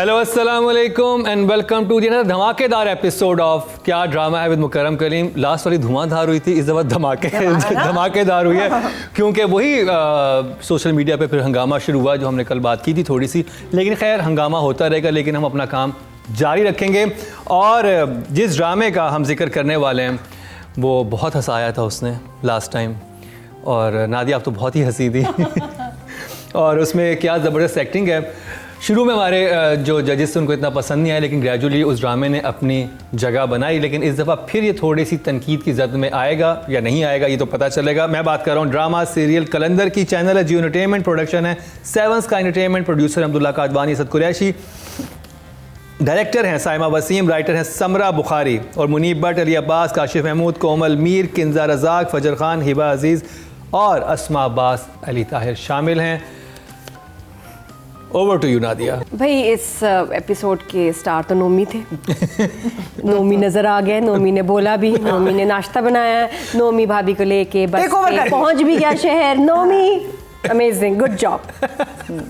Hello अस्सलाम वालेकुम and welcome to the धमाकेदार एपिसोड ऑफ क्या ड्रामा है विद मुकर्रम कलीम। लास्ट वाली धुआंधार हुई थी, इस दफ़ा धमाकेदार हुई है क्योंकि वही सोशल मीडिया पे फिर हंगामा शुरू हुआ जो हमने कल बात की थी थोड़ी सी, लेकिन खैर हंगामा होता रहेगा, लेकिन हम अपना काम जारी रखेंगे। और जिस ड्रामे का हम जिक्र करने वाले हैं वो बहुत हंसाया था उसने लास्ट टाइम, और नादिया आप तो बहुत ही हंसी थी और उसमें क्या ज़बरदस्त एक्टिंग है। शुरू में हमारे जो जजेस थे उनको इतना पसंद नहीं आया, लेकिन ग्रेजुअली उस ड्रामे ने अपनी जगह बनाई। लेकिन इस दफ़ा फिर ये थोड़ी सी तनकीद की जद में आएगा या नहीं आएगा ये तो पता चलेगा। मैं बात कर रहा हूँ ड्रामा सीरियल कलंदर की। चैनल है जियो एंटरटेनमेंट, प्रोडक्शन है seven sky entertainment, producer Abdullah Kadwani, Asad Qureshi, director हैं साइमा वसीम, राइटर हैं समरा बुखारी और मुनीब भट्ट, अली अब्बास, काशिफ महमूद, कोमल मीर, किंजा रज़ाक, फजर खान, हिबा अजीज़ और अस्मा अब्बास, अली ताहिर शामिल हैं। Over to you Nadia. भाई इस एपिसोड के स्टार तो नोमी थे नोमी नजर आ गए, नोमी ने बोला भी, नोमी ने नाश्ता बनाया, नोमी भाभी को लेके बस पहुंच भी गया शहर। Nomi amazing, good job.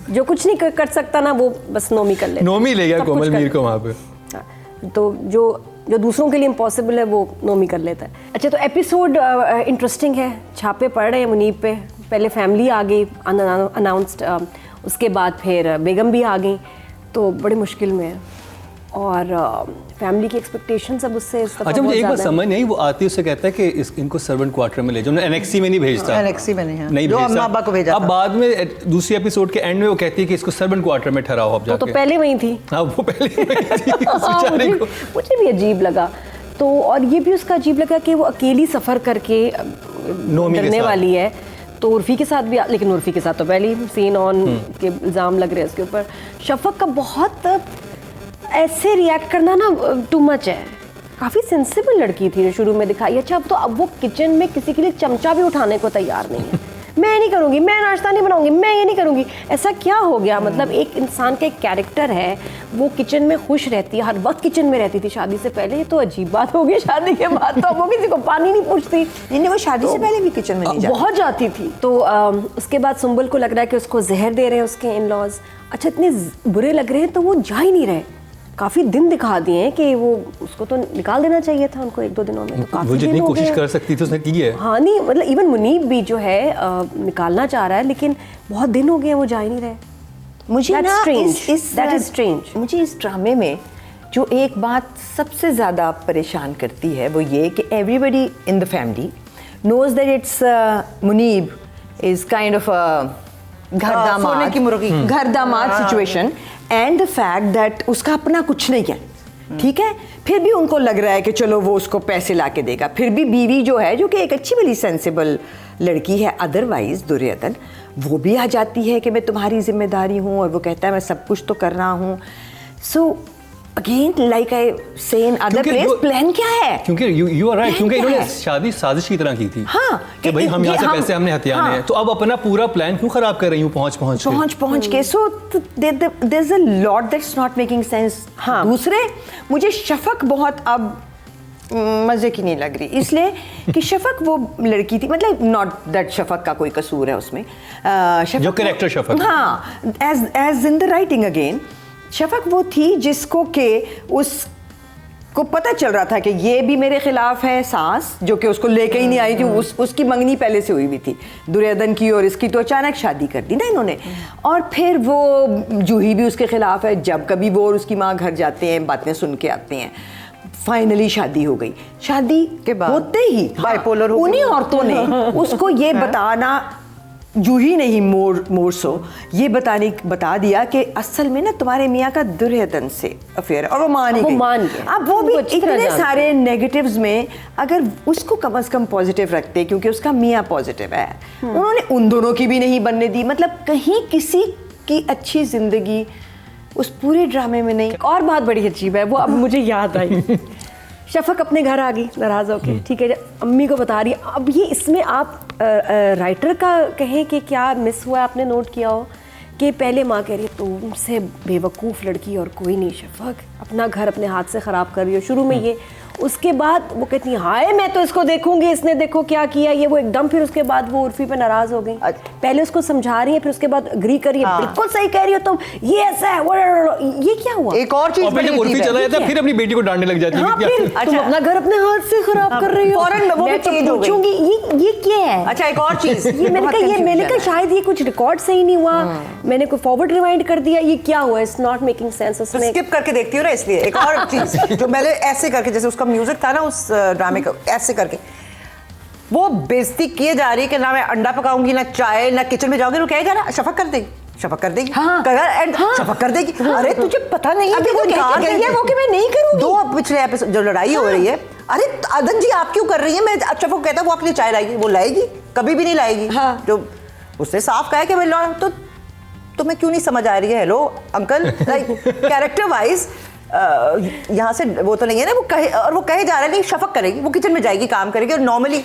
जो कुछ नहीं कर सकता ना वो बस नोमी कर ले, नोमी ले गया कोमल मीर को वहाँ पे। तो जो दूसरों के लिए इम्पॉसिबल है वो नोमी कर लेता है। अच्छा, तो एपिसोड इंटरेस्टिंग है, छापे पड़ रहे हैं मुनीब पे। पहले फैमिली आ गई अनाउंस्ड, उसके बाद फिर बेगम भी आ गई, तो बड़ी मुश्किल में है। और फैमिली की एक्सपेक्टेशंस अब उससे अच्छा, मुझे एक बात समझ नहीं, वो आती है उससे कहता है कि इनको सर्वेंट क्वार्टर में ले जाओ, एनेक्सी में नहीं भेजता, एनेक्सी में नहीं भेजता, अम्मा अब्बा को भेजा। अब बाद में दूसरी एपिसोड के एंड में वो कहती है कि इसको सर्वेंट क्वार्टर में ठहराओ अब जाके। तो पहले वही थी। हाँ, वो पहले वही थी। मुझे भी अजीब लगा। तो और ये भी उसका अजीब लगा कि वो अकेली सफ़र करके डरने वाली है। तो उर्फी के साथ भी, लेकिन उर्फी के साथ तो पहले ही सीन ऑन के इल्ज़ाम लग रहे हैं उसके ऊपर। शफक का बहुत ऐसे रिएक्ट करना ना टू मच है। काफ़ी सेंसिबल लड़की थी जो शुरू में दिखाई। अच्छा, अब वो किचन में किसी के लिए चमचा भी उठाने को तैयार नहीं है। मैं नहीं करूँगी, मैं नाश्ता नहीं बनाऊँगी, मैं ये नहीं करूँगी। ऐसा क्या हो गया? मतलब एक इंसान का एक कैरेक्टर है, वो किचन में खुश रहती है, हर वक्त किचन में रहती थी शादी से पहले। ये तो अजीब बात हो गई। शादी के बाद तो वो किसी को पानी नहीं पूछती। नहीं, वो शादी से पहले भी किचन में नहीं जाती, बहुत जाती थी। तो उसके बाद सुंबल को लग रहा है कि उसको जहर दे रहे हैं उसके इन लॉज। अच्छा, इतने बुरे लग रहे हैं तो वो जा ही नहीं रहे। काफ़ी दिन दिखा दिए हैं कि वो उसको तो निकाल देना चाहिए था उनको 1-2 दिनों में। तो वो जितनी कोशिश कर सकती थी उसने की है। हाँ, नहीं मतलब इवन मुनीब भी जो है निकालना चाह रहा है, लेकिन बहुत दिन हो गए वो जा ही नहीं रहे। मुझे ना दैट इज स्ट्रेंज। मुझे इस ड्रामे में जो एक बात सबसे ज़्यादा परेशान करती है वो ये कि everybody in the family knows that it's Munib is kind of घर दामाद situation, and the fact that उसका अपना कुछ नहीं है, ठीक है। फिर भी उनको लग रहा है कि चलो वो उसको पैसे ला के देगा। फिर भी बीवी जो है, जो कि एक अच्छी वाली सेंसिबल लड़की है, अदरवाइज दुर्योधन, वो भी आ जाती है कि मैं तुम्हारी जिम्मेदारी हूँ, और वो कहता है मैं सब कुछ तो कर रहा हूँ। सो अगेन लाइक आई से इन अदर प्लेस, प्लान क्या है? क्योंकि यू आर राइट, क्योंकि इन्होंने शादी साजिश की तरह की थी। हाँ, कि भाई हम यहाँ से पैसे हमने हथियाने हैं, तो अब अपना पूरा प्लान क्यों खराब कर रही हूँ पहुँच के। So there is a lot that's not making sense. हाँ, दूसरे मुझे शफक बहुत अब मज़े की नहीं लग रही, इसलिए कि शफक वो लड़की थी, मतलब नॉट दैट शफक का कोई कसूर है उसमें, जो कैरेक्टर शफक, हाँ, as in the writing again, Shafaq वो थी जिसको के उसको पता चल रहा था कि ये भी मेरे खिलाफ है सास, जो कि उसको लेके ही नहीं आई थी। उसकी मंगनी पहले से हुई हुई थी दुर्योधन की, और इसकी तो अचानक शादी कर दी ना इन्होंने। और फिर वो जूही भी उसके खिलाफ है। जब कभी वो और उसकी माँ घर जाते हैं, बातें सुन के आते हैं, फाइनली शादी हो गई। शादी के बाद होते ही बाइपोलर उन्हीं औरतों ने उसको ये बताना, जूही नहीं मोर सो ये बता दिया कि असल में ना तुम्हारे मियाँ का दुर्योधन से अफेयर है, और वो मान गए। अब वो भी इतने सारे नेगेटिव्स में अगर उसको कम से कम पॉजिटिव रखते, क्योंकि उसका मियाँ पॉजिटिव है, उन्होंने उन दोनों की भी नहीं बनने दी। मतलब कहीं किसी की अच्छी जिंदगी उस पूरे ड्रामे में नहीं। और बात बड़ी अजीब है, वो अब मुझे याद आई। शफक अपने घर आ गई नाराज़ होके, ठीक है, अम्मी को बता रही है। अब ये इसमें आप राइटर का कहें कि क्या मिस हुआ, आपने नोट किया हो कि पहले माँ कह रही है तुमसे बेवकूफ़ लड़की और कोई नहीं शफक, अपना घर अपने हाथ से ख़राब कर रही हो, शुरू में ये। उसके बाद वो कहती है हाय मैं तो इसको देखूंगी, इसने देखो क्या किया ये वो एकदम, फिर उसके बाद वो उर्फी पे नाराज हो गई। पहले उसको समझा रही है, फिर उसके बाद अग्री कर रही है, बिल्कुल सही कह रही हो तुम, ये ऐसा है, ये क्या हुआ? एक और चीज बड़ी जब उर्फी चला जाता है फिर अपनी बेटी को डांटने लग जाती है। हाँ, फिर तुम अपना घर अपने हाथ से खराब कर रही हो। फौरन वो भी चेंज हो गई। पूछूंगी ये क्या है? अच्छा, एक और चीज ये मैंने कहा शायद ये कुछ रिकॉर्ड सही नहीं हुआ, मैंने कोई फॉरवर्ड रिवाइंड कर दिया, ये क्या हुआ? It's not making sense. उसने स्किप करके देखती हो ना, इसलिए एक और चीज जो मैंने ऐसे करके, जैसे उसका म्यूजिक था ना उस ड्रामे का, ऐसे करके वो बेइज्जती किए जा रही है कि ना मैं अंडा पकाऊंगी, ना चाय, ना किचन में जाओगे, वो कहेगा ना शफक कर देगी, शफक कर देगी, हाँ। शफक कर देगी। अरे तुझे पता नहीं है कि वो इनकार कर दिया, वो कि मैं नहीं करूंगी। दो पिछले एपिसोड जो लड़ाई हो रही है, अरे अदन जी आप क्यों कर रही है? मैं शफक कहता वो आपके लिए चाय लाएगी, वो लाएगी? कभी भी नहीं लाएगी। जो उसने साफ कहा है कि मैं तो तुम्हें क्यों नहीं समझ आ रही है? Hello uncle, like character wise यहाँ से वो तो नहीं है ना, वो कहे, और वो कहे जा रहा है नहीं शफक करेगी, वो किचन में जाएगी, काम करेगी, और नॉर्मली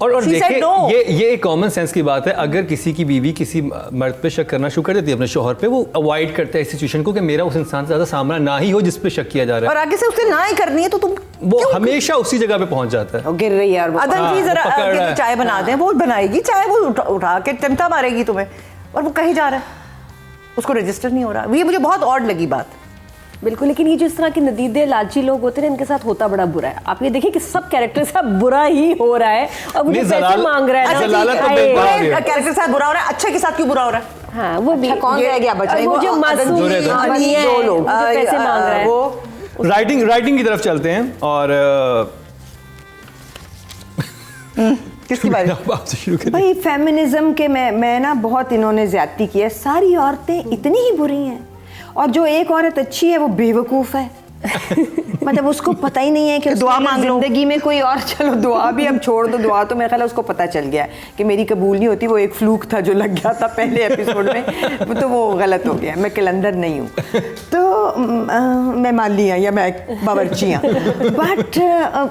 और देखिए no. ये एक कॉमन सेंस की बात है। अगर किसी की बीवी किसी मर्द पे शक करना शुरू कर देती है अपने शौहर पे, वो अवॉइड करता है इस सिचुएशन को कि मेरा उस इंसान से ज्यादा सामना ना ही हो जिस पे शक किया जा रहा है, और आगे से उसे ना ही करनी है, तो तुम वो हमेशा उसी जगह पे पहुंच जाता है। गिर रही है अदन जी, जरा चाय बना दें, वो बनाएगी चाय, वो उठा के टिमटा मारेगी तुम्हें, और वो कहीं जा रहा है, उसको रजिस्टर नहीं हो रहा। ये मुझे बहुत ऑड लगी बात। बिल्कुल, लेकिन ये जो इस तरह के नदीदे लालची लोग होते हैं, इनके साथ होता बड़ा बुरा है। आप ये देखिए कि सब कैरेक्टर से बुरा ही हो रहा है, और मुझे पैसे मांग रहा है। कैरेक्टर साथ बुरा हो रहा है, अच्छे के साथ क्यों बुरा हो रहा है? हाँ, वो भी कौन रह गया बचा? वो जो मासूम है, दो लोग पैसे मांग रहा है। वो राइटिंग की तरफ चलते हैं, और किसकी बात आपसे शुरू करें? भाई फेमिनिज्म के मैं ना बहुत इन्होंने ज्यादती की है। सारी औरतें इतनी ही बुरी हैं, और जो एक औरत अच्छी है वो बेवकूफ है। मतलब उसको पता ही नहीं है कि दुआ मांग लो जिंदगी में कोई और, चलो दुआ भी अब छोड़ दो, दुआ तो मेरे ख्याल उसको पता चल गया कि मेरी कबूल नहीं होती, वो एक फ्लूक था जो लग गया था पहले एपिसोड में, तो वो गलत हो गया, मैं कैलेंडर नहीं हूँ, तो मैं माली हूँ या मैं बावर्ची हूँ, बट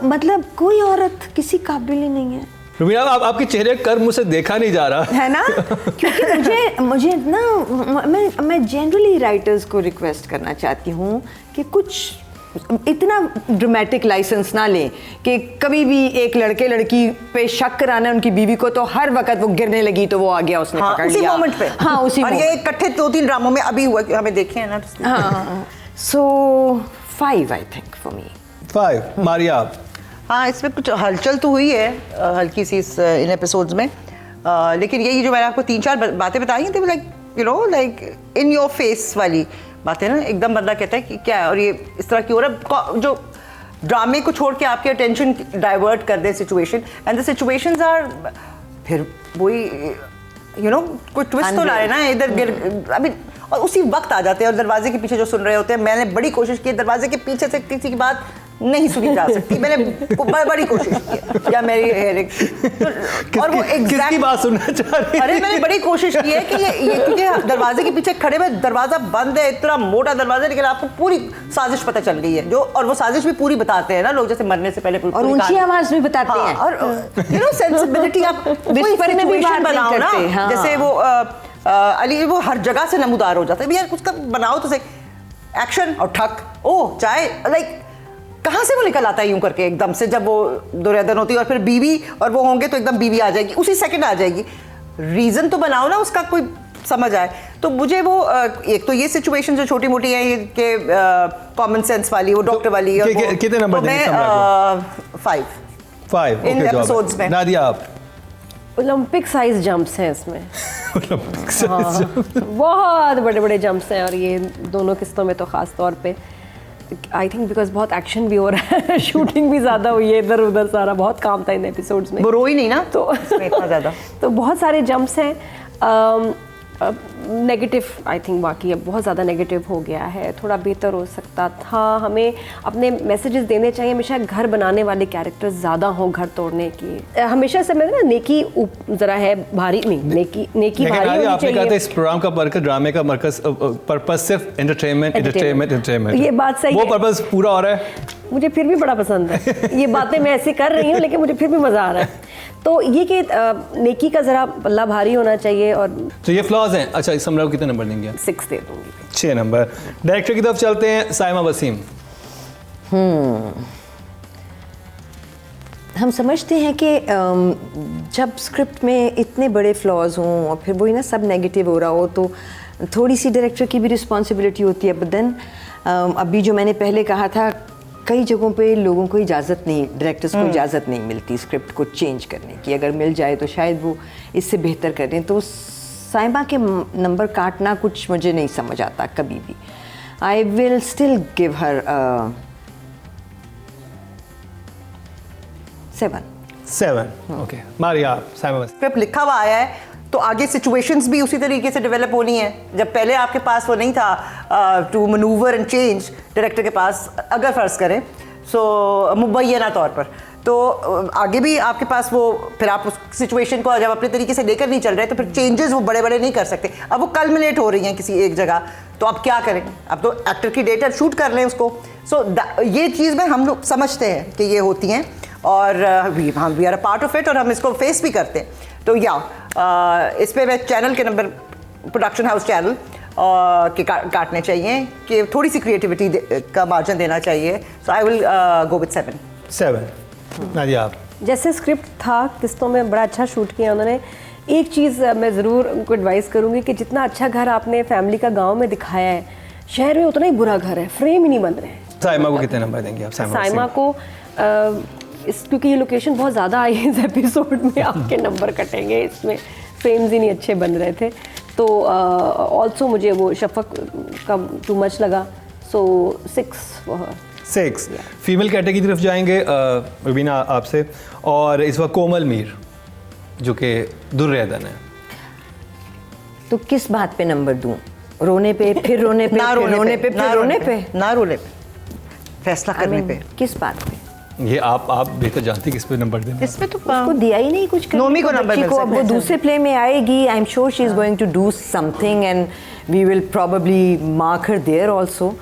मतलब कोई औरत किसी काबिल ही नहीं है। रुबीना, आपके चेहरे का कर्व मुझसे देखा नहीं जा रहा है ना, क्योंकि मुझे ना मैं जनरली राइटर्स को रिक्वेस्ट करना चाहती हूँ कि कुछ इतना ड्रामेटिक लाइसेंस ना लें कि कभी भी एक लड़के लड़की पे शक कराना है उनकी बीवी को, तो हर वक्त वो गिरने लगी तो वो आ गया, उसने पकड़ लिया उसी मोमेंट पे। हाँ, उसी और ये इकट्ठे 2-3 ड्रामों में अभी हुआ, हमें देखे हैं ना। हाँ, सो 5 I think for me. 5 Maria. हाँ, इसमें कुछ हलचल तो हुई है हल्की सी इन एपिसोड्स में, लेकिन यही जो मैंने आपको 3-4 बातें बताई हैं, like you know like in your face वाली बातें ना, एकदम बंदा कहता है कि क्या है, और ये इस तरह की हो रहा है, जो ड्रामे को छोड़ के आपके अटेंशन डाइवर्ट कर दे situation, and the situations are फिर वही यू नो कोई ट्विस्ट तो ला रहे ना इधर गिर अभी, और उसी वक्त आ जाते हैं, और दरवाजे के पीछे जो सुन रहे होते हैं। मैंने बड़ी कोशिश की, दरवाजे के पीछे से किसी की बात नहीं सुनी जा सकती, मैंने बड़ी कोशिश की, या मेरी तो, और वो किसकी बात सुनना चाह रही है? अरे मैंने बड़ी कोशिश की है कि ये क्योंकि दरवाजे के पीछे खड़े हुए, दरवाजा बंद है, इतना मोटा दरवाजा, लेकिन आपको पूरी साजिश पता चल गई है, जो और वो साजिश भी पूरी बताते हैं ना लोग, जैसे मरने से पहले, और ऊंची आवाज में बताते हैं, और यू नो सेंसिबिलिटी आप सिचुएशन बनाओ ना, जैसे वो अली वो हर जगह से नमूदार हो जाता है, यार उसका बनाओ तो सही, एक्शन और ठक, ओ चाय, लाइक कहाँ से वो निकल आता है यूं करके एकदम से, जब वो दुर्योधन होती है, और फिर बीवी और वो होंगे तो एकदम बीवी आ जाएगी, उसी सेकंड आ जाएगी, रीजन तो बनाओ ना उसका, कोई समझ आए। तो मुझे वो एक तो ये सिचुएशन जो छोटी मोटी है, ये के कॉमन सेंस वाली, वो डॉक्टर वाली, कितने नंबर देंगे? 5 इन एपिसोड्स में। नादिया, आप? ओलंपिक साइज जंप्स हैं इसमें। ओलंपिक साइज बहुत बड़े बड़े जंप्स हैं, और ये दोनों किस्तों में तो खास तौर पे आई थिंक बिकॉज बहुत एक्शन भी हो रहा है, शूटिंग भी ज़्यादा हुई है, इधर उधर सारा बहुत काम था इन एपिसोड्स में, वो रोई नहीं ना तो इतना ज़्यादा, तो बहुत सारे जंप्स हैं। नेगेटिव आई थिंक बाकी अब बहुत ज़्यादा नेगेटिव हो गया है, थोड़ा बेहतर हो सकता था, हमें अपने मैसेजेस देने चाहिए, हमेशा घर बनाने वाले कैरेक्टर्स ज़्यादा हों घर तोड़ने की, हमेशा से मैं ना नेकी ज़रा है भारी, नहीं नेकी भारी होनी आपने कहा था चाहिए। इस प्रोग्राम का मरकज, ड्रामे का मरकज, पर्पस सिर्फ एंटरटेनमेंट, ये बात सही वो है, पर्पस पूरा हो रहा है, मुझे फिर भी बड़ा पसंद है, ये बातें मैं ऐसे कर रही हूँ लेकिन मुझे फिर भी मज़ा आ रहा है, तो ये कि नेकी का ज़रा पल्ला भारी होना चाहिए, और तो ये फ्लॉज हैं। अच्छा, इस समरा को कितने नंबर देंगे? 6 दे दूँगी। 6 नंबर। डायरेक्टर की तरफ चलते हैं, साइमा वसीम। हम समझते हैं कि जब स्क्रिप्ट में इतने बड़े फ्लॉज हों और फिर वही ना सब नेगेटिव हो रहा हो तो थोड़ी सी डायरेक्टर की भी रिस्पॉन्सिबिलिटी होती है। बट देन अभी जो मैंने पहले कहा था, कई जगहों पे लोगों को इजाज़त नहीं, डायरेक्टर्स को इजाज़त नहीं मिलती स्क्रिप्ट को चेंज करने की। अगर मिल जाए तो शायद वो इससे बेहतर कर दें। तो साइमा के नंबर काटना कुछ मुझे नहीं समझ आता कभी भी। I will still give her 7। Okay Maria, Saima. Script लिखा हुआ आया है तो आगे सिचुएशंस भी उसी तरीके से डेवलप होनी है। जब पहले आपके पास वो नहीं था to maneuver and change director के पास, अगर फ़र्ज़ करें सो मुबैना तौर पर, तो आगे भी आपके पास वो फिर आप उस सिचुएशन को जब अपने तरीके से लेकर नहीं चल रहे तो फिर चेंजेस वो बड़े बड़े नहीं कर सकते। अब वो कल्मिनेट हो रही हैं किसी एक जगह, तो अब क्या करें? अब तो एक्टर की डेट शूट कर लें उसको। सो ये चीज़ में हम लोग समझते हैं कि ये होती हैं और we are a part of it और हम इसको फेस भी करते हैं। तो इस पे मैं चैनल के नंबर, प्रोडक्शन हाउस चैनल के काटने चाहिए कि थोड़ी सी क्रिएटिविटी का मार्जिन देना चाहिए। So I will go with 7। Nadia आप? जैसे स्क्रिप्ट था, किस्तों में बड़ा अच्छा शूट किया उन्होंने। एक चीज़ मैं ज़रूर उनको एडवाइस करूँगी कि जितना अच्छा घर आपने फैमिली का गांव में दिखाया है, शहर में उतना ही बुरा घर है, फ्रेम ही नहीं बन रहे हैं। साइमा को कितने नंबर देंगे आप? साइमा को क्योंकि ये लोकेशन बहुत ज़्यादा आई है इस एपिसोड में, आपके नंबर कटेंगे, इसमें फ्रेम्स ही नहीं अच्छे बन रहे थे। तो ऑल्सो मुझे वो शफक का टू मच लगा, सो 6। फीमेल कैटेगरी की तरफ जाएंगे रुबीना आपसे, और इस वक्त कोमल मीर जो कि दुर्योधन है। तो किस बात पे नंबर दूं? रोने पे, फिर रोने पे, फिर रोने पे, फिर रोने पे, ना रोने पे, फैसला करने पे। किस बात पे? ये आप बेहतर जानती किस पे नंबर देना। इसमें तो उसको दिया ही नहीं कुछ। नोमी को नंबर मिल को अब वो दूसरे प्ले में आएगी, I am sure she is going to do something and we will probably mark her there also.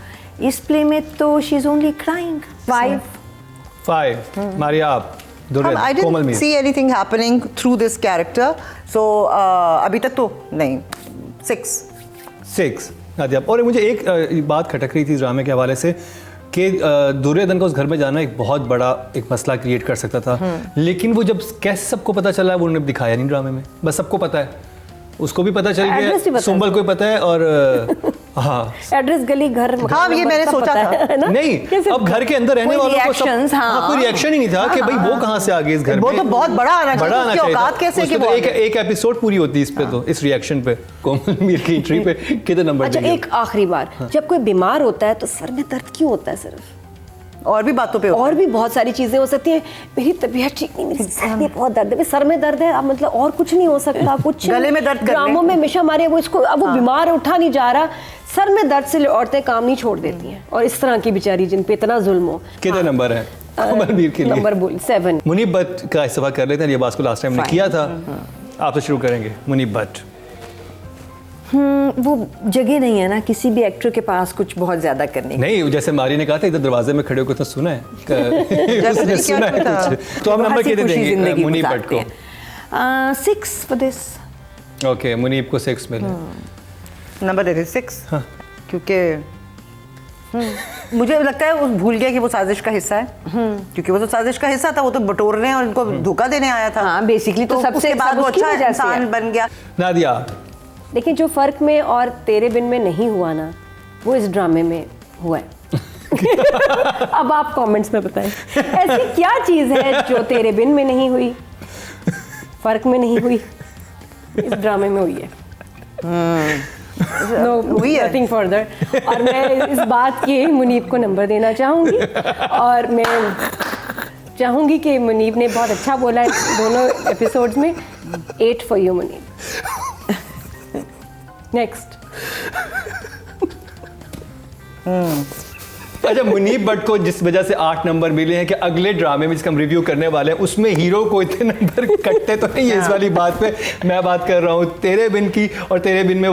इस प्ले में तो she is only crying. 5। Maria आप? I Duryodhan, Komal didn't Mir. see anything happening through this character, so अभी तक तो नहीं। 6। नादिया, और मुझे एक बात खटक रही थी ड्रामे के हवाले से कि दुर्योधन का उस घर में जाना एक बहुत बड़ा एक मसला क्रिएट कर सकता था, लेकिन वो जब कैसे सबको पता चला वो उन्होंने दिखाया नहीं ड्रामे में। बस सबको पता है, उसको भी पता चल गया, सुंबल को भी पता है, और हाँ एड्रेस, गली, घर। हाँ, ये मैंने सोचा था। नहीं, अब घर के अंदर रहने वालों को कोई रिएक्शन ही नहीं था कि भाई वो कहाँ से आ गई इस घर में। वो तो बहुत बड़ा आना चाहिए, उसकी औकात कैसे कि वो एक एपिसोड पूरी होती है इस पे, तो इस रिएक्शन पे कोमल मीर की एंट्री पे कितने नंबर अच्छा, देंगे? एक आखिरी बार, जब कोई बीमार होता है तो सर में दर्द क्यों होता है? सिर्फ और भी बातों पे और भी बहुत सारी चीजें हो सकती हैं। मेरी तबीयत ठीक नहीं, मेरी सर में बहुत दर्द है, सर में दर्द है, अब मतलब और कुछ नहीं हो सकता, कुछ गले में दर्द, ड्रामों में हमेशा हमारे वो इसको, अब वो बीमार उठा नहीं जा रहा, सर में दर्द से औरतें काम नहीं छोड़ देती हैं, और इस तरह की बेचारी जिन पे इतना जुल्म हो। कितने नंबर है कोमल मीर के लिए? नंबर बोल 7। मुनीब भट्ट का इस्तेफा कर लेते हैं, ये बात को लास्ट टाइम ने किया था। आपसे शुरू करेंगे, मुनीब भट्ट। वो जगह नहीं है ना किसी भी एक्टर के पास कुछ बहुत ज्यादा करने की। नहीं, जैसे मारी ने कहा था इधर दरवाजे में खड़े होकर तो सुना है उसने सुना है कुछ। तो हम नंबर कितने देंगे मुनीब भट्ट को? 6 फॉर दिस। ओके, मुनीब को 6 मिले। नंबर दे दे 6, क्योंकि मुझे लगता है वो भूल गया कि वो साजिश का हिस्सा है, क्योंकि वो तो साजिश का हिस्सा था, वो तो बटोरने और इनको धोखा देने आया था। हाँ, बेसिकली तो सबसे उसके बाद वो अच्छा इंसान बन गया। नादिया? देखिए, जो फर्क में और तेरे बिन में नहीं हुआ ना, वो इस ड्रामे में हुआ है। अब आप कमेंट्स में बताएं, ऐसी क्या चीज है जो तेरे बिन में नहीं हुई, फर्क में नहीं हुई, इस ड्रामे में हुई है। Nothing further. और मैं इस बात के मुनीब को नंबर देना चाहूँगी, और मैं चाहूँगी कि मुनीब ने बहुत अच्छा बोला है दोनों एपिसोड्स में। 8 फॉर यू मुनीब। नेक्स्ट। अच्छा, मुनीब भट्ट को जिस वजह से 8 नंबर मिले हैं कि अगले ड्रामे में जिसका हम रिव्यू करने वाले हैं उसमें हीरो को इतने नंबर कटते तो नहीं है। इस वाली बात पे मैं बात कर रहा हूँ तेरे बिन की, और तेरे बिन में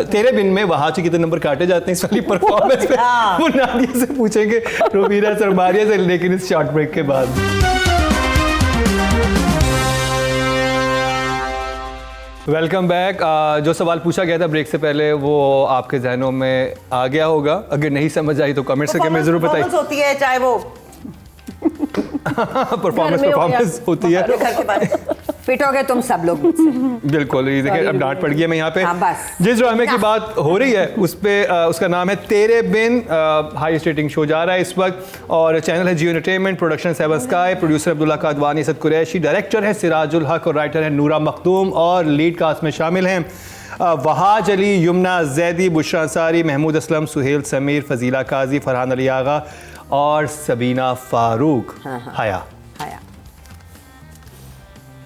तेरे बिन में वहाज कितने नंबर काटे जाते हैं इस वाली परफॉर्मेंस पे वो नादिया से पूछेंगे, रुबीना से, मारिया से, लेकिन इस शॉर्ट ब्रेक के बाद। Welcome back. जो सवाल पूछा गया था ब्रेक से पहले वो आपके जहनों में आ गया होगा, अगर नहीं समझ आई तो कमेंट करके मैं जरूर बताइए। होती है चाहे वो परफॉर्मेंस होती है। घर के पास फिट हो गए तुम सब लोग मुझसे। बिल्कुल, ये देखिए अब डांट पड़ गई है मैं यहाँ पे। हाँ, बस। जिस ड्रामे की बात हो रही है उस पे उसका नाम है तेरे बिन, हाईएस्ट रेटिंग शो जा रहा है इस वक्त और चैनल है Geo entertainment, production seven sky, producer Abdullah Kadwani, Asad Qureshi, director है सिराजुल हक और राइटर है नूरा मखदूम और लीड कास्ट में शामिल हैं वहाज अली, यमुना जैदी, बुशरा अंसारी, महमूद असलम, सुहेल समीर, फजीला काजी, फरहान अली आगा और सबीना फारूक। हया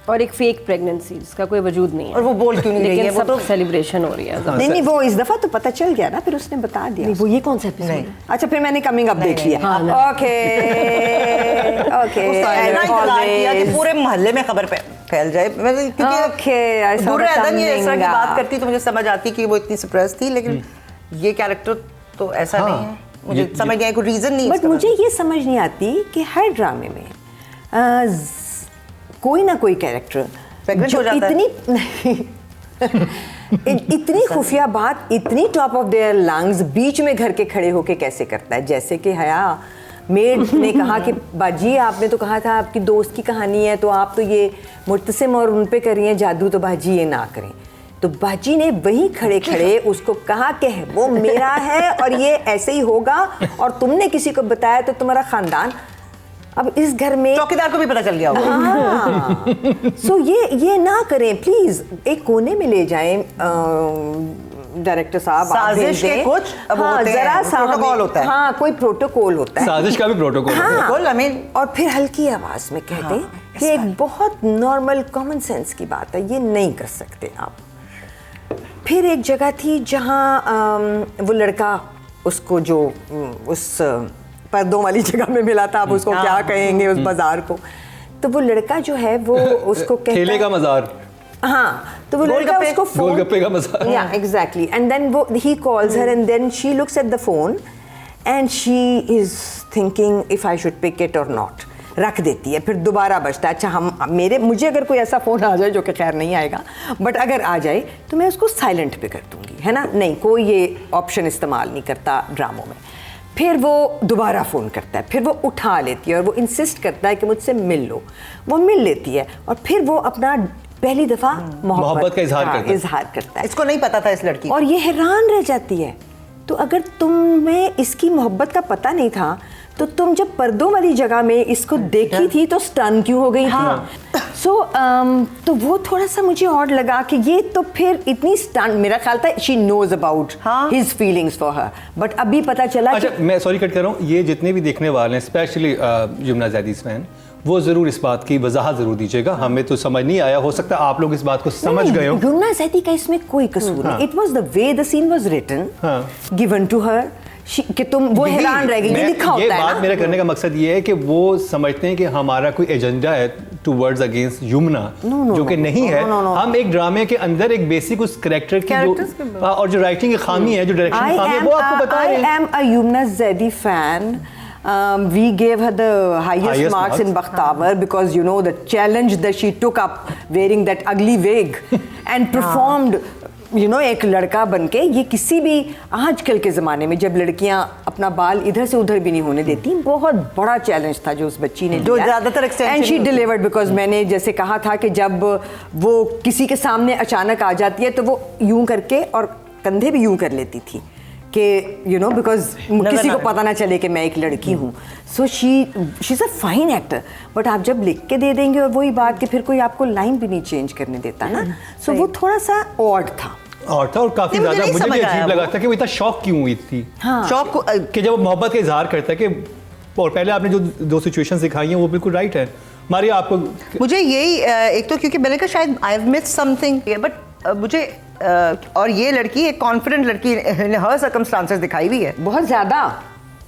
और एक फेक प्रेगनेंसी जिसका कोई वजूद नहीं है, और वो बोल क्यों नहीं रही है? लेकिन वो सब तो सेलिब्रेशन हो रही है। नहीं वो इस दफा तो पता चल गया ना, फिर उसने बता दिया। नहीं, वो ये कौन सा एपिसोड है? अच्छा फिर मैंने कमिंग अप देख लिया। ओके ओके उसका इतना इंतजार किया कि पूरे मोहल्ले में खबर फैल जाए। क्योंकि बुरे आदम ये इस तरह की बात करती तो मुझे समझ आती कि वो इतनी सरप्राइज थी, लेकिन ये कैरेक्टर तो ऐसा नहीं है। मुझे समझ नहीं आया, कोई रीजन नहीं है। बट मुझे ये समझ नहीं आती कि हर ड्रामे में कोई ना कोई कैरेक्टर जो इतनी खुफिया बात, इतनी टॉप ऑफ देयर लंग्स बीच में घर के खड़े होके कैसे करता है। जैसे कि हया मेड ने कहा कि बाजी आपने तो कहा था आपकी दोस्त की कहानी है, तो आप तो ये मुर्तसिम और उन पे कर रही हैं जादू, तो बाजी ये ना करें। तो बाजी ने वहीं खड़े खड़े उसको कहा कि वो मेरा है और ये ऐसे ही होगा, और तुमने किसी को बताया तो तुम्हारा खानदान अब इस घर में चौकीदार को भी पता चल गया होगा। हाँ। सो ये ना करें प्लीज, एक कोने में ले जाएं डायरेक्टर साहब। साजिश के कुछ जरा सा प्रोटोकॉल होता है। हाँ, कोई प्रोटोकॉल होता है, साजिश का भी प्रोटोकॉल हाँ, है। और फिर हल्की आवाज में कह दें कि एक बहुत नॉर्मल कॉमन सेंस की बात है, ये नहीं कर सकते आप। फिर एक जगह थी जहाँ वो लड़का उसको जो उस पर्दों वाली जगह में मिला था, अब उसको क्या कहेंगे उस बाजार को, तो वो लड़का जो है वो उसको कहता है ठेले का मजार। हाँ, तो वो लड़का उसको गोलगप्पे का मजार। या एग्जैक्टली, एंड देन वो he calls her and then she looks at the phone and she is thinking if I should pick it or not, रख देती है। फिर दोबारा बजता है। अच्छा मुझे अगर कोई ऐसा फ़ोन आ जाए, जो कि खैर नहीं आएगा, बट अगर आ जाए तो मैं उसको साइलेंट पे कर दूंगी, है ना। नहीं, कोई ये ऑप्शन इस्तेमाल नहीं करता ड्रामों में। फिर वो दोबारा फ़ोन करता है, फिर वो उठा लेती है और वो इंसिस्ट करता है कि मुझसे मिल लो। वो मिल लेती है और फिर वो अपना पहली दफ़ा मोहब्बत का इजहार करता है। इसको नहीं पता था इस लड़की, और ये हैरान रह जाती है। तो अगर तुम्हें इसकी मोहब्बत का पता नहीं था तो तुम जब पर्दों वाली जगह में इसको देखी थी तो स्टन क्यों हो गई थी? सो तो वो थोड़ा सा मुझे और लगा कि ये तो फिर इतनी स्टन, मेरा ख्याल था she knows about his feelings for her, but अभी पता चला। अच्छा मैं सॉरी कट कर रहा हूँ, ये जितने भी देखने वाले हैं स्पेशली यमुना जैदीज़ फैन, वो जरूर इस बात की वजाहत जरूर दीजिएगा। हमें तो समझ नहीं आया, हो सकता है आप लोग इस बात को समझ गए हो। यमुना जैदी का इसमें कोई कसूर नहीं। It was the way the scene was written, given to her, कि तुम वो हैरान रह गई। ये लिखा होता है। ये बात मेरा करने का मकसद ये है कि वो समझते हैं कि हमारा कोई एजेंडा है टुवर्ड्स अगेंस्ट यमुना, जो कि नहीं है। हम एक ड्रामे के अंदर एक बेसिक उस कैरेक्टर की जो और जो राइटिंग की खामी है, जो डायरेक्शन की खामी है, वो आपको बता रहे हैं। I am a Yamuna Zaidi fan. We gave her the highest marks in Bakhtavar because you know the challenge that she took up wearing that ugly wig and performed. You know, एक लड़का बनके, ये किसी भी आजकल के ज़माने में जब लड़कियां अपना बाल इधर से उधर भी नहीं होने देती, बहुत बड़ा चैलेंज था जो उस बच्ची ने, जो ज़्यादातर एंड शी डिलीवर्ड। बिकॉज मैंने जैसे कहा था कि जब वो किसी के सामने अचानक आ जाती है तो वो यूं करके और कंधे भी यूं कर लेती थी कि यू नो, बिकॉज किसी को पता ना चले कि मैं एक लड़की हूँ। So she is a fine actor, but आप जब लिख के दे देंगे और वही बात कि फिर कोई आपको लाइन भी नहीं चेंज करने देता ना, सो वो थोड़ा सा ऑड था। और काफी ज्यादा मुझे भी अजीब लगा था कि वो इतना शॉक क्यों हुई थी। शॉक कि जब वो मोहब्बत का इजहार करता है कि, और पहले आपने जो दो सिचुएशंस दिखाई हैं वो बिल्कुल राइट है। मारिया आपको, मुझे यही एक तो क्योंकि मैंने कहा शायद I have missed something, but मुझे और ये लड़की एक कॉन्फिडेंट लड़की हर सर्कमस्टांसेस दिखाई हुई है, बहुत ज़्यादा,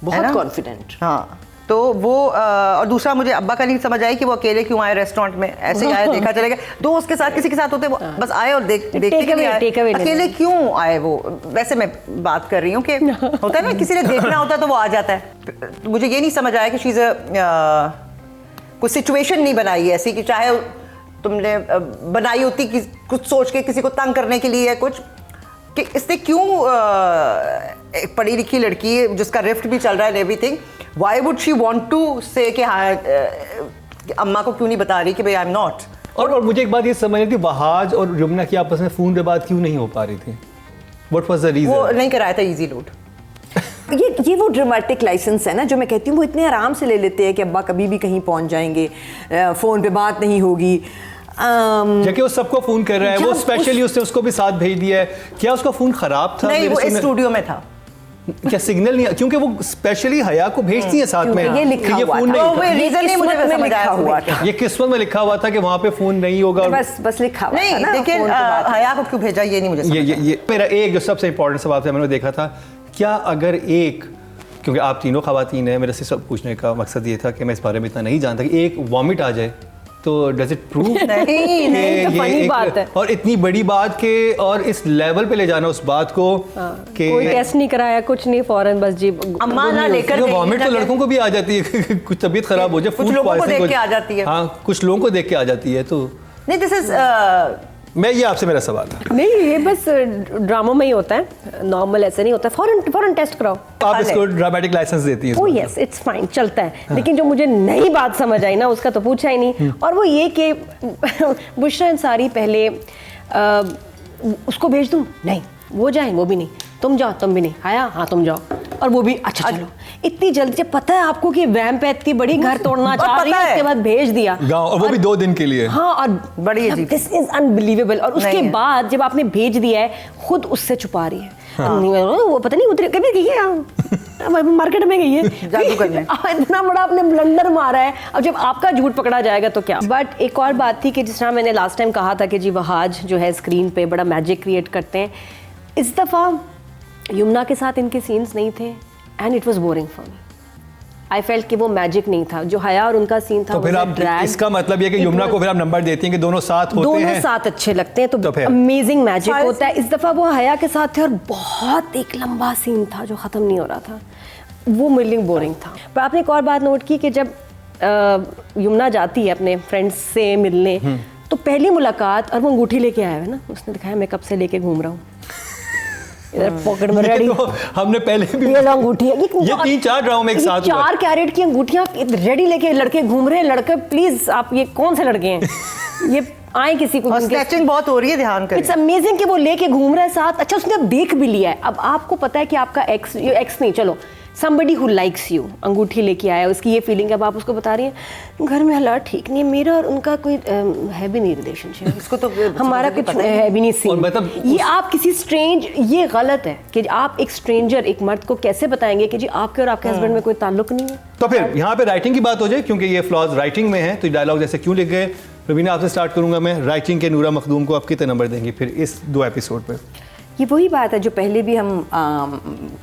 बहुत कॉन्फिडेंट। हाँ, तो वो और दूसरा मुझे अब्बा का नहीं समझ आई कि वो अकेले क्यों आए रेस्टोरेंट में, ऐसे ही आए, देखा चलेगा दोस्त के साथ किसी के साथ होते वो बस आए और देखते के लिए आए, अकेले क्यों आए वो। वैसे मैं बात कर रही हूँ कि होता है ना, किसी ने देखना होता है तो वो आ जाता है। मुझे ये नहीं समझ आया कि शीज़ कुछ सिचुएशन नहीं बनाई ऐसी कि चाहे तुमने बनाई होती कि कुछ सोच के किसी को तंग करने के लिए कुछ, कि इसने क्यों एक पढ़ी लिखी लड़की जिसका रिफ्ट भी चल रहा है everything, why would she want to say कि हाँ अम्मा को क्यों नहीं बता रही कि भाई आई एम नॉट। और मुझे एक बात ये समझ नहीं थी, वहाज और यमुना की आपस में फ़ोन पे बात क्यों नहीं हो पा रही थी? व्हाट वाज द वो रीजन? नहीं कराया था इजी लोड। ये वो ड्रामेटिक लाइसेंस है ना जो मैं कहती हूँ, वो इतने आराम से ले लेते हैं कि अब्बा कभी भी कहीं पहुंच जाएंगे, फ़ोन पे बात नहीं होगी। जबकि वो सबको फ़ोन कर रहा है, वो स्पेशली उसने उसको भी साथ भेज दिया है। क्या उसका फ़ोन ख़राब था? नहीं, वो इस स्टूडियो में था। क्या सिग्नल नहीं, क्योंकि वो स्पेशली हया को भेजती है साथ में, ये लिखा ये हुआ फोन था। नहीं वो था। रीजन नहीं मुझे समझ लिखा आया हुआ था। ये किस्मत में लिखा हुआ था कि वहाँ पे फोन नहीं होगा। बस लिखा हुआ था नहीं, ना, लेकिन फोन पे बात है। हया को क्यों भेजा ये नहीं मुझे समझ ये मेरा एक जो सबसे इंपॉर्टेंट सवाल था मैंने देखा था, क्या अगर एक, क्योंकि आप तीनों खवातीन हैं, मेरे से सब पूछने का मकसद ये था कि मैं इस बारे में इतना नहीं जानता कि एक वॉमिट आ जाए तो डज इट प्रूव? नहीं, तो funny बात है। और इतनी बड़ी बात के और इस लेवल पे ले जाना उस बात को कि कोई टेस्ट नहीं कराया, कुछ नहीं, फौरन बस जी अम्मा ना लेकर गई वॉमिट तो जाके। लड़कों को भी आ जाती है कुछ तबीयत खराब हो जाए, कुछ food लोगों को poisoning देख के आ जाती है। हाँ, कुछ लोगों को देख के आ जाती है। तो नहीं, दिस इज मैं ये आपसे मेरा सवाल है, नहीं, ये बस ड्रामा में ही होता है, नॉर्मल ऐसे नहीं होता है। फौरन टेस्ट कराओ। आप इसको ड्रामेटिक लाइसेंस देती हैं? ओ यस, इट्स फाइन, चलता है। लेकिन जो मुझे नई बात समझ आई ना, उसका तो पूछा ही नहीं। और वो ये कि बुशरा अंसारी पहले उसको भेज दूं, नहीं, वो जाए, वो भी नहीं, तुम जाओ, तुम भी नहीं, आया, हाँ तुम जाओ, और वो भी अच्छा चलो। इतनी जल्दी, जब पता है आपको कि वैम पे इतनी बड़ी घर तोड़ना चाह रही है, उसके बाद भेज दिया गाँव, और वो भी 2 दिन के लिए। हाँ, और बड़ी अजीब। This is unbelievable. और उसके नहीं है। बाद जब आपने भेज दिया है, खुद उससे छुपा रही है। वो पता नहीं उतरे कभी गई है, मार्केट में गई है जादू करने। इतना बड़ा आपने ब्लंडर मारा है। अब जब आपका झूठ पकड़ा जाएगा तो क्या। बट एक और बात थी कि जिस तरह मैंने लास्ट टाइम कहा था कि जी वहाज जो है स्क्रीन पे बड़ा मैजिक क्रिएट करते हैं, इस दफ़ा यमुना के साथ इनके सीन्स नहीं थे and it was boring for me. I felt कि वो मैजिक नहीं था जो हया और उनका सीन था। तो फिर आप इसका मतलब ये कि यमुना को फिर आप नंबर देती हैं कि दोनों साथ होते हैं, दोनों साथ अच्छे लगते हैं, तो फिर? अमेजिंग मैजिक होता है। इस दफ़ा वो हया के साथ थे और बहुत एक लंबा सीन था जो ख़त्म नहीं हो रहा था, वो मिलिंग बोरिंग था। पर आपने एक और बात नोट की कि जब यमुना जाती है अपने फ्रेंड्स से मिलने, तो पहली मुलाकात और वो अंगूठी लेके आया है ना, उसने दिखाया मैं कब से लेके घूम रहा हूँ, इधर पॉकेट में रेडी। तो हमने पहले भी ये अंगूठी है, ये 3-4 ड्रामों में एक साथ हुआ। 4 कैरेट की अंगूठियां रेडी लेके लड़के घूम रहे हैं। लड़के प्लीज, आप ये कौन से लड़के हैं, ये आए किसी को। और स्केचिंग बहुत हो रही है, ध्यान करें। इट्स अमेजिंग कि वो लेके घूम रहा है साथ। अच्छा, उसने अब देख भी लिया है। अब आपको पता है कि आपका एक्स नहीं, चलो somebody who likes you अंगूठी लेके आया, उसकी ये फीलिंग, अब आप उसको बता रही हैं घर में हालात ठीक नहीं है, मेरा और उनका कोई है भी नहीं रिलेशनशिप, इसको तो हमारा कुछ है भी नहीं सीन। मतलब ये आप किसी स्ट्रेंज, ये गलत है कि आप एक स्ट्रेंजर, एक मर्द को कैसे बताएंगे कि जी आपके और आपके हस्बैंड में कोई ताल्लुक नहीं है। तो फिर यहाँ पे राइटिंग की बात हो जाए, क्योंकि ये फ्लॉज राइटिंग में है, तो डायलॉग जैसे क्यों लिख गए। रवीना, आपसे स्टार्ट करूंगा मैं। राइटिंग के नूरा मखदूम को आप कितने नंबर देंगे फिर इस 2 एपिसोड पे? ये वही बात है जो पहले भी हम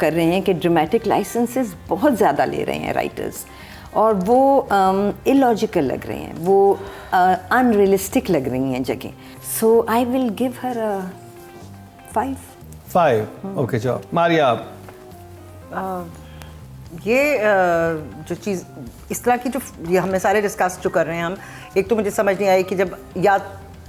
कर रहे हैं कि ड्रामेटिक लाइसेंसेस बहुत ज़्यादा ले रहे हैं राइटर्स, और वो इलॉजिकल लग रहे हैं, वो अनरियलिस्टिक लग रही हैं जगह। So I will give her 5। Okay, जाओ मारिया आप। ये जो चीज़ इस तरह की जो ये हमने सारे डिस्कस जो कर रहे हैं हम, एक तो मुझे समझ नहीं आई कि जब या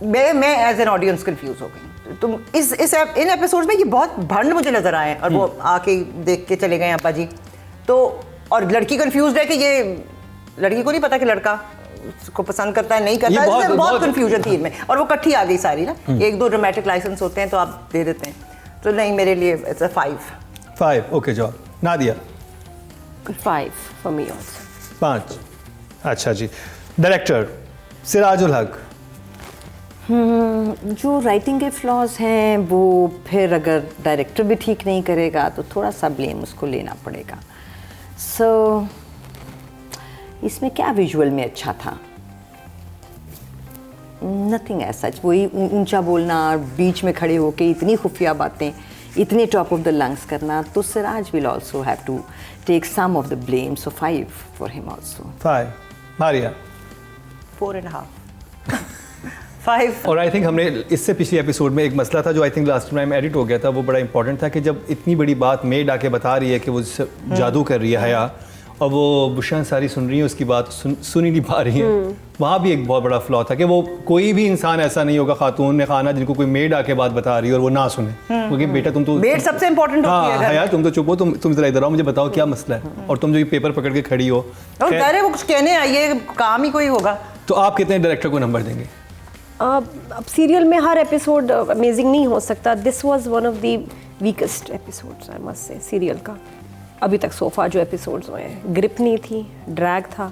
मैं एज एन ऑडियंस कंफ्यूज हो गई। तुम इन एपिसोड्स में ये बहुत भंड मुझे नजर आए, और वो आके देख के चले गए अब्बा जी तो, और लड़की कंफ्यूज है कि ये लड़की को नहीं पता कि लड़का उसको पसंद करता है नहीं करता है, बहुत कंफ्यूजन थी इनमें, और वो इकट्ठी आ गई सारी ना। 1-2 ड्रामेटिक लाइसेंस होते हैं तो आप दे देते हैं, तो नहीं, मेरे लिए इट्स अ 5। ओके, जाओ नादिया। 5 for me also. 5। अच्छा जी। डायरेक्टर सिराजुल हक। जो राइटिंग के फ्लॉज हैं वो फिर अगर डायरेक्टर भी ठीक नहीं करेगा तो थोड़ा सा ब्लेम उसको लेना पड़ेगा। सो इसमें क्या विजुअल में अच्छा था? Nothing as such. वही ऊंचा बोलना, बीच में खड़े होके इतनी खुफिया बातें, इतने टॉप ऑफ द लंग्स करना, तो Siraj will also have to take some of the blame. So 5 for him also. 5। Maria. 4.5। 5। और आई थिंक हमने इससे पिछले एपिसोड में एक मसला था जो I think last time edit हो गया था, वो बड़ा इंपॉर्टेंट था कि जब इतनी बड़ी बात मेड आके बता रही है कि वो जादू कर रही है हया, और वो बुशा सारी सुन रही है, उसकी बात सुन ही नहीं पा रही हैं। वहाँ भी एक बहुत बड़ा फ्लॉ था कि वो कोई भी इंसान ऐसा नहीं होगा खातून खाना जिनको कोई मेड आके बात बता रही है और वो ना सुने, क्योंकि बेटा तुम तो मेड सबसे इंपॉर्टेंट होती है घर हाँ में। यार तुम तो चुप हो, तुम जरा इधर आओ, मुझे बताओ क्या मसला है, और तुम जो ये पेपर पकड़ के खड़ी हो। और अरे वो कुछ कहने आई है, काम ही कोई होगा। तो आप कितने डायरेक्टर को नंबर देंगे? अब सीरियल में हर एपिसोड अमेजिंग नहीं हो सकता। This was one of the weakest episodes I must say serial का अभी तक सोफा जो एपिसोड्स हुए हैं। ग्रिप नहीं थी, ड्रैग था,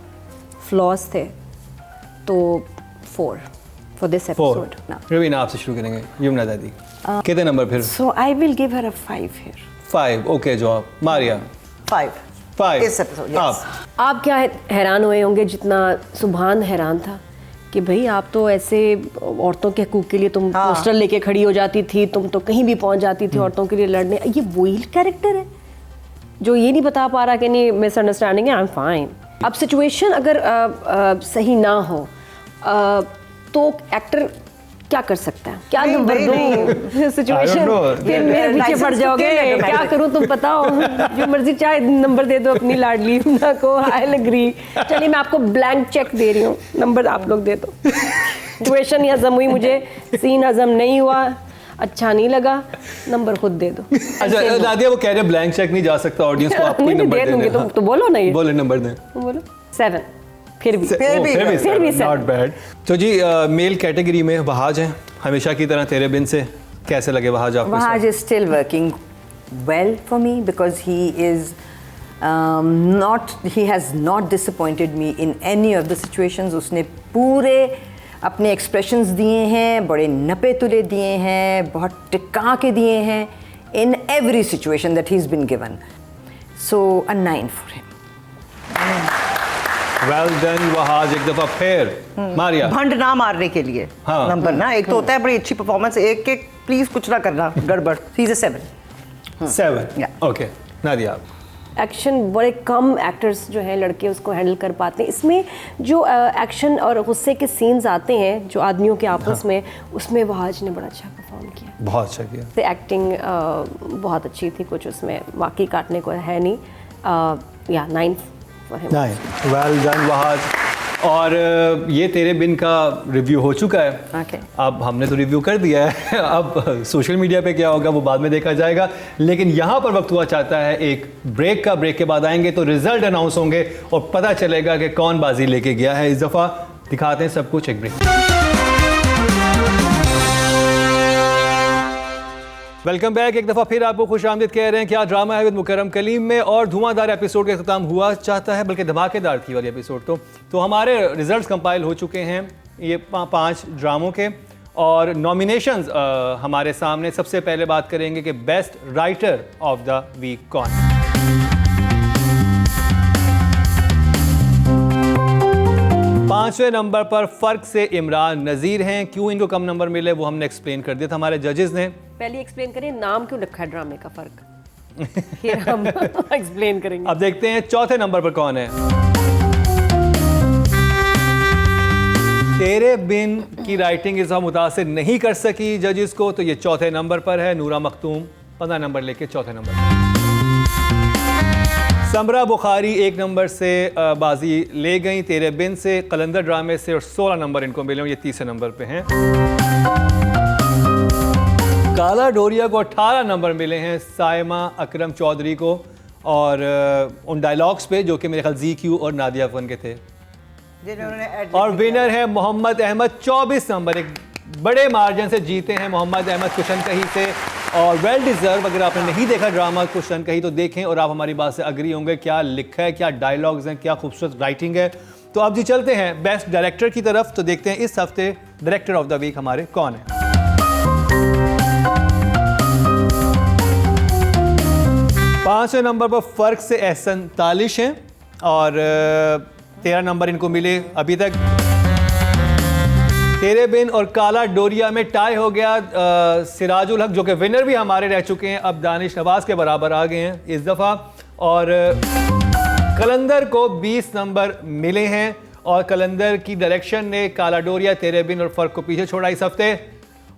फ्लॉज थे, तो 4 फॉर दिस एपिसोड। रवीना आपसे शुरू करेंगे। यमुना दादी कितने नंबर फिर? So I will give her a 5 here. 5 okay जवाब। मारिया 5 इस एपिसोड। आप क्या हैरान हुए होंगे जितना सुभान हैरान था कि भाई आप तो ऐसे औरतों के हकूक़ के लिए तुम पोस्टर लेके खड़ी हो जाती थी, तुम तो कहीं भी पहुंच जाती थी औरतों के लिए लड़ने। ये वही कैरेक्टर है जो ये नहीं बता पा रहा कि नहीं मिसअंडरस्टैंडिंग है, आई एम फाइन। अब सिचुएशन अगर सही ना हो तो एक्टर क्या कर सकता है? क्या नंबर दूं सिचुएशन? फिर मेरे पीछे पड़ जाओगे, क्या करूं तुम बताओ। जो मर्जी चाहे नंबर दे दो अपनी लाडली ना को, आई विल एग्री। चलिए मैं आपको ब्लैंक चेक दे रही हूँ, नंबर आप लोग दे दो। सिचुएशन ही हजम हुई मुझे, सीन हजम नहीं हुआ, अच्छा नहीं लगा, नंबर खुद दे दो। अच्छा दादिया वो कह रहे हैं ब्लैंक चेक नहीं जा सकता, ऑडियंस को आपको ही नहीं नंबर दे दूंगी, देना है। तो बोलो ना ये, बोले नंबर दें। बोलो 7 फिर भी फिर भी नॉट बैड। तो जी मेल कैटेगरी में वहाज हैं हमेशा की तरह तेरे बिन से, कैसे लगे वहाज आपको? Wahaj is still working well for me because he is he has not disappointed me in any of the situations. उसने पूरे अपने एक्सप्रेशंस दिए हैं, बड़े नपे तुले दिए हैं, बहुत टिका के दिए हैं in every situation that he's been given. So a 9 for him. Well done Wahaj. एक दफा फिर मारिया भंड ना मारने के लिए हाँ। नंबर ना, एक तो होता है बड़ी अच्छी परफॉर्मेंस, एक के प्लीज कुछ ना करना गड़बड़। He is a 7 7 okay. Nadia आप? एक्शन बड़े कम एक्टर्स जो हैं लड़के उसको हैंडल कर पाते हैं। इसमें जो एक्शन और गुस्से के सीन्स आते हैं जो आदमियों के आपस में, उसमें वहाज ने बड़ा अच्छा परफॉर्म किया। बहुत अच्छा किया। एक्टिंग बहुत अच्छी थी, कुछ उसमें वाकई काटने को है नहीं। या 9 for him. Well done Wahaj. और ये तेरे बिन का रिव्यू हो चुका है। Okay. अब हमने तो रिव्यू कर दिया है, अब सोशल मीडिया पे क्या होगा वो बाद में देखा जाएगा, लेकिन यहाँ पर वक्त हुआ चाहता है एक ब्रेक का। ब्रेक के बाद आएंगे तो रिजल्ट अनाउंस होंगे और पता चलेगा कि कौन बाजी लेके गया है। इस दफ़ा दिखाते हैं सब कुछ, एक ब्रेक। Welcome back. एक दफ़ा फिर आपको खुश आमदीद कह रहे हैं। क्या ड्रामा है विद मुकरम कलीम में, और धुआंधार एपिसोड का अख्ताम हुआ चाहता है, बल्कि धमाकेदार थी वाली एपिसोड। तो हमारे रिजल्ट्स कंपाइल हो चुके हैं ये 5 ड्रामों के, और नॉमिनेशंस हमारे सामने। सबसे पहले बात करेंगे कि best writer of the week कौन। 5वें नंबर पर फ़र्क से इमरान नज़ीर हैं। क्यों इनको कम नंबर मिले वो हमने एक्सप्लेन कर दिया था हमारे जजेस ने। पहले एक्सप्लेन करें नाम क्यों रखा है ड्रामे का फर्क, फिर हम एक्सप्लेन करेंगे। अब देखते हैं चौथे नंबर पर कौन है। तेरे बिन की राइटिंग इस मुतासिर नहीं कर सकी जजेस को, तो ये चौथे नंबर पर है। नूरा मखतूम 15 नंबर लेके चौथे नंबर पर। समरा बुखारी 1 नंबर से बाजी ले गई तेरे बिन से, कलंदर ड्रामे से, और 16 नंबर इनको मिले, ये तीसरे नंबर पे हैं। काला डोरिया को 18 नंबर मिले हैं, साइमा अकरम चौधरी को, और उन डायलॉग्स पे जो कि मेरे ख्याल ZQ और नादिया अफन के थे। और विनर है मोहम्मद अहमद 24 नंबर। एक बड़े मार्जिन से जीते हैं मोहम्मद अहमद कुशनकही से, और वेल डिजर्व। अगर आपने नहीं देखा ड्रामा कुशनकही तो देखें, और आप हमारी बात से अग्री होंगे। क्या लिखा है, क्या डायलॉग्स हैं, क्या खूबसूरत राइटिंग है। तो अब जी चलते हैं बेस्ट डायरेक्टर की तरफ, तो देखते हैं इस हफ्ते डायरेक्टर ऑफ द वीक हमारे कौन है। 5वें नंबर पर फ़र्क से एहसन तालिश हैं, और 13 नंबर इनको मिले अभी तक। तेरे बिन और काला डोरिया में टाई हो गया। सिराजुल हक जो कि विनर भी हमारे रह चुके हैं, अब दानिश नवाज के बराबर आ गए हैं इस दफ़ा, और कलंदर को 20 नंबर मिले हैं। और कलंदर की डायरेक्शन ने काला डोरिया, तेरे बिन और फ़र्क को पीछे छोड़ा इस हफ्ते।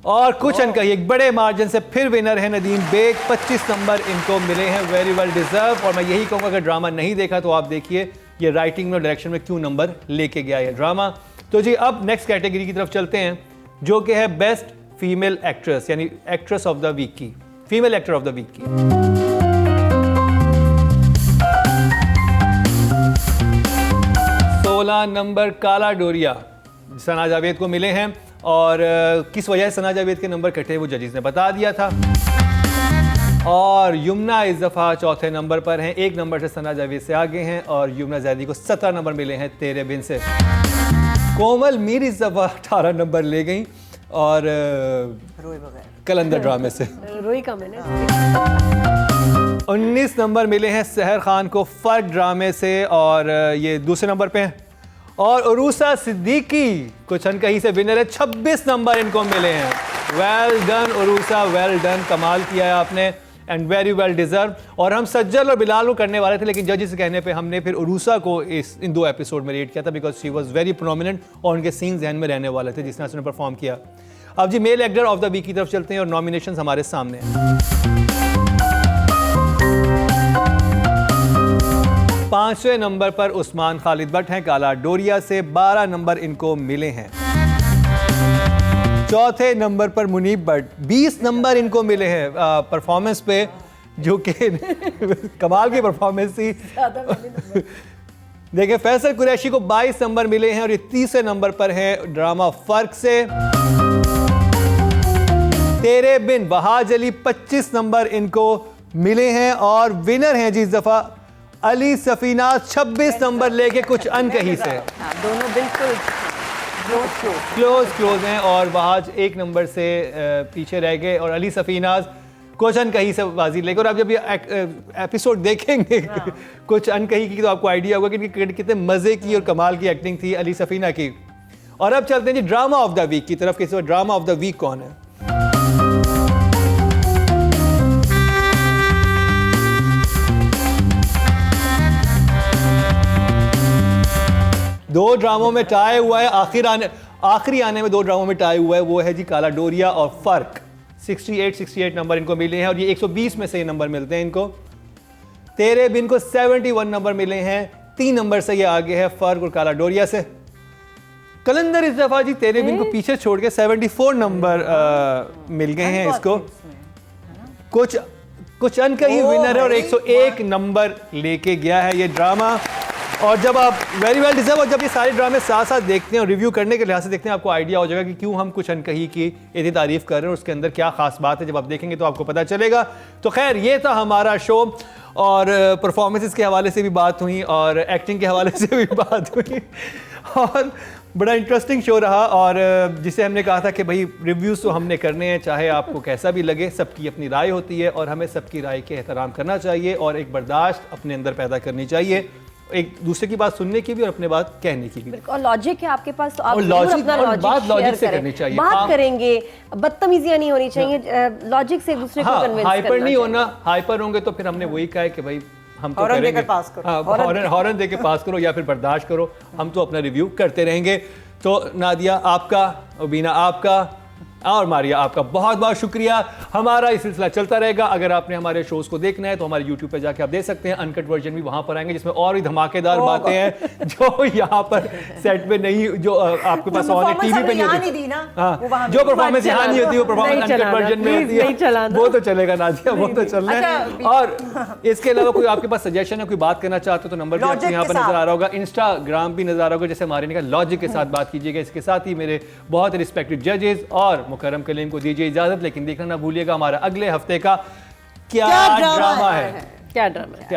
और कुछ अंक ही एक बड़े मार्जिन से फिर विनर है नदीम बेग, 25 नंबर इनको मिले हैं, वेरी वेल डिजर्व। और मैं यही कहूँगा अगर ड्रामा नहीं देखा तो आप देखिए ये राइटिंग में डायरेक्शन में क्यों नंबर लेके गया ये ड्रामा। तो जी अब नेक्स्ट कैटेगरी की तरफ चलते हैं जो कि है बेस्ट फीमेल एक्ट्रेस यानी एक्ट्रेस ऑफ द वीक की, female actor of the week की। 16 नंबर काला डोरिया सना जावेद को मिले हैं और किस वजह से सना जावेद के नंबर कटे वो जजेस ने बता दिया था। और यमुना इस दफ़ा चौथे नंबर पर हैं, 1 नंबर से सना जावेद से आगे हैं और यमुना जैदी को 17 नंबर मिले हैं तेरे बिन से। कोमल मीर इस दफ़ा 18 नंबर ले गई और कलंदर ड्रामे से रोई का मैंने 19 नंबर मिले हैं सहर खान को फर्क ड्रामे से और ये दूसरे नंबर पे हैं। और उरूसा सिद्दीकी कुछ अनकही से विनर है, 26 नंबर इनको मिले हैं। वेल डन उरूसा, वेल डन, कमाल किया है आपने एंड वेरी वेल डिजर्व। और हम सज्जल और बिलाल को करने वाले थे लेकिन जजेस के कहने पे हमने फिर उरूसा को इन 2 एपिसोड में रेट किया था because she was very prominent और उनके सीन जहन में रहने वाले थे जिस तरह से उन्होंने परफॉर्म किया। अब जी male actor of the week की तरफ चलते हैं और नॉमिनेशन हमारे सामने हैं। 5वें नंबर पर उस्मान खालिद भट्ट हैं काला डोरिया से, 12 नंबर इनको मिले हैं। चौथे नंबर पर मुनीब भट्ट, 20 नंबर इनको मिले हैं परफॉर्मेंस पे जो कि कमाल की परफॉर्मेंस थी। देखिए फैसल कुरैशी को 22 नंबर मिले हैं और ये 30वें नंबर पर है ड्रामा फर्क से। तेरे बिन बहाज अली 25 नंबर इनको मिले हैं और विनर हैं जी इस दफा अली सफीना 26 नंबर लेके कुछ अनकही से। दोनों बिल्कुल क्लोज हैं और बहाज 1 नंबर से पीछे रह गए और अली सफीनाज कुछ अनकही से बाजी लेके। और आप जब ये एपिसोड देखेंगे कुछ अनकही की तो आपको आइडिया होगा कि कितने मजे की और कमाल की एक्टिंग थी अली सफीना की। और अब चलते हैं जी ड्रामा ऑफ द वीक की तरफ कि ड्रामा ऑफ द वीक कौन है। दो ड्रामों में टाई हुआ है, आखिरी आने में 2 ड्रामों में टाई हुआ है, वो है जी काला डोरिया और फर्क। 68 नंबर इनको मिले हैं और ये 120 में से ये नंबर मिलते हैं इनको। तेरे बिन को 71 नंबर मिले हैं, 3 नंबर से ये आगे है फर्क और काला डोरिया से। कलंदर इस दफा जी तेरे बिन को पीछे छोड़ के 74 नंबर मिल गए हैं इसको। कुछ अनकही विनर है और 101 नंबर लेके गया है ये ड्रामा। और जब आप वेरी वेल डिजर्व और जब ये सारे ड्रामे साथ साथ देखते हैं और रिव्यू करने के लिहाज से देखते हैं आपको आइडिया हो जाएगा कि क्यों हम कुछ अनकही की इतनी तारीफ कर रहे हैं और उसके अंदर क्या खास बात है। जब आप देखेंगे तो आपको पता चलेगा। तो खैर ये था हमारा शो और परफॉर्मेंसेस के हवाले से भी बात हुई और एक्टिंग के हवाले से भी बात हुई और बड़ा इंटरेस्टिंग शो रहा। और जिसे हमने कहा था कि भाई रिव्यूज़ तो हमने करने हैं चाहे आपको कैसा भी लगे, सबकी अपनी राय होती है और हमें सबकी राय के एहतराम करना चाहिए और एक बर्दाश्त अपने अंदर पैदा करनी चाहिए, एक दूसरे की बात सुनने की भी और अपने बात कहने की भी। और लॉजिक है आपके पास तो आप और लॉजिक और बात लॉजिक से करनी चाहिए। बात करेंगे, बदतमीजियां नहीं होनी चाहिए, लॉजिक से दूसरे को कन्विंस करना। हाइपर नहीं होना, हाइपर होंगे तो फिर हमने वही कहा है कि भाई हम तो हॉर्न करेंगे, देकर पास करो, हॉर्न देके पास करो या फिर बर्दाश्त करो, हम तो अपना रिव्यू करते रहेंगे। तो नादिया आपका, बीना आपका और मारिया आपका बहुत बहुत शुक्रिया। हमारा ये सिलसिला चलता रहेगा। अगर आपने हमारे शोज को देखना है तो हमारे YouTube पे जाके आप देख सकते हैं। अनकट वर्जन भी वहां पर आएंगे जिसमें और भी धमाकेदार बातें हैं जो यहाँ पर सेट पे नहीं, जो आपके पास ऑन टीवी पे नहीं होती ना। हाँ, जो परफॉर्मेंस यहाँ नहीं होती वो परफॉर्मेंस अनकट वर्जन में होती है, वो तो चलेगा नाजिया, वो तो चलना है। और इसके अलावा कोई आपके पास सजेशन है, कोई बात करना चाहते हो तो नंबर भी आपको यहाँ पर नजर आ रहा होगा, इंस्टाग्राम भी नजर आ रहा होगा, जैसे हमारे ने कहा लॉजिक के साथ बात कीजिएगा। इसके साथ ही मेरे बहुत रिस्पेक्टेड जजेस और मुकर्रम कलीम को दीजिए इजाजत, लेकिन देखना ना भूलिएगा हमारा अगले हफ्ते का क्या ड्रामा है। क्या ड्रामा है।